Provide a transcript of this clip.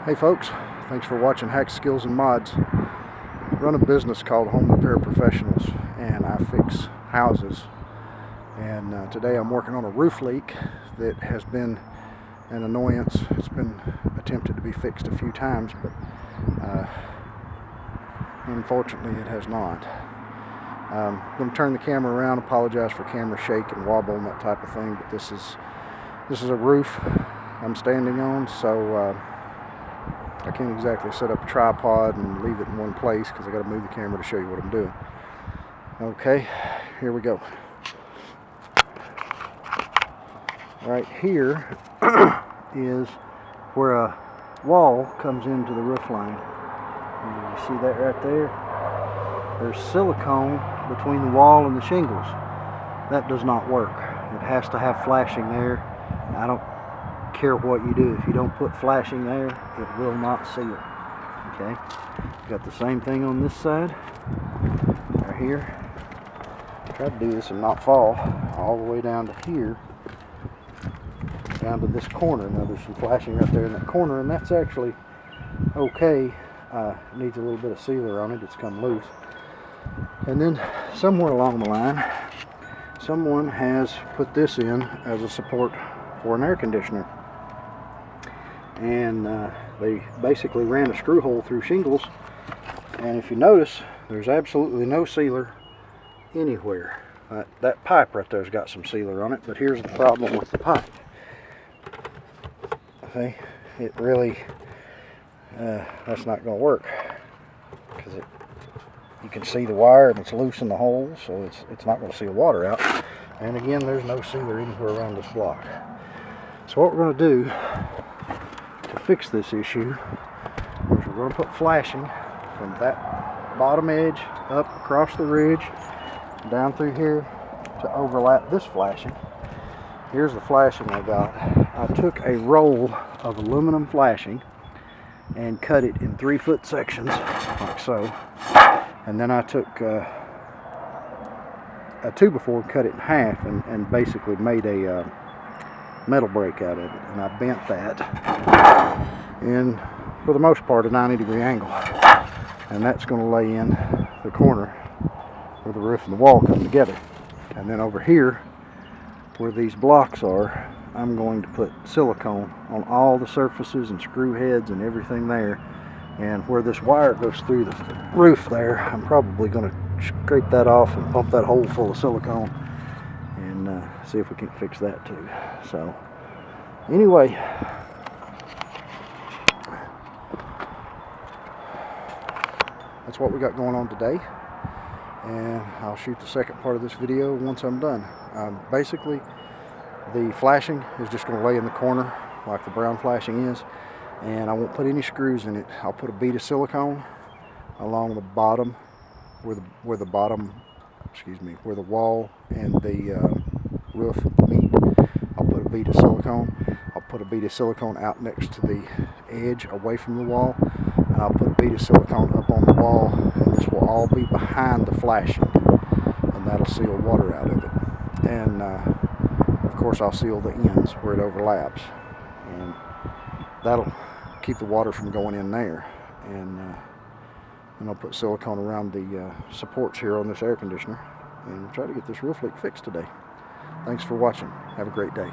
Hey folks, thanks for watching Hacks, Skills and Mods. I run a business called Home Repair Professionals and I fix houses. And today I'm working on a roof leak that has been an annoyance. It's been attempted to be fixed a few times, but unfortunately it has not. I'm going to turn the camera around, apologize for camera shake and wobble and that type of thing, but this is a roof I'm standing on, so I can't exactly set up a tripod and leave it in one place because I got to move the camera to show you what I'm doing. Okay, here we go. Right here is where a wall comes into the roof line. And you see that right there? There's silicone between the wall and the shingles. That does not work. It has to have flashing there. I don't care what you do. If you don't put flashing there, it will not seal. Okay, got the same thing on this side right here. Try to do this and not fall all the way down to here, down to this corner. Now there's some flashing right there in that corner, and that's actually okay. Needs a little bit of sealer on it. It's come loose. And then somewhere along the line, someone has put this in as a support for an air conditioner. And they basically ran a screw hole through shingles, and if you notice, there's absolutely no sealer anywhere. That pipe right there's got some sealer on it, but here's the problem with the pipe. Okay, it really that's not going to work because you can see the wire and it's loose in the hole, so it's not going to seal water out. And again, there's no sealer anywhere around this block. So what we're going to do to fix this issue is we're going to put flashing from that bottom edge up across the ridge down through here to overlap this flashing. Here's the flashing I got. I took a roll of aluminum flashing and cut it in 3-foot sections like so, and then I took a 2x4 and cut it in half and basically made a metal brake out of it, and I bent that in, for the most part, a 90-degree angle, and that's going to lay in the corner where the roof and the wall come together. And then over here where these blocks are, I'm going to put silicone on all the surfaces and screw heads and everything there, and where this wire goes through the roof there, I'm probably going to scrape that off and pump that hole full of silicone and see if we can fix that too. So anyway, that's what we got going on today, and I'll shoot the second part of this video once I'm done. Basically, the flashing is just going to lay in the corner like the brown flashing is, and I won't put any screws in it. I'll put a bead of silicone along the bottom where the wall and the roof meet. I'll put a bead of silicone. I'll put a bead of silicone out next to the edge away from the wall, and I'll put a bead of silicone up on the wall, and this will all be behind the flashing, and that'll seal water out of it. And of course I'll seal the ends where it overlaps, and that'll keep the water from going in there. And I'll put silicone around the supports here on this air conditioner and try to get this roof leak fixed today. Thanks for watching. Have a great day.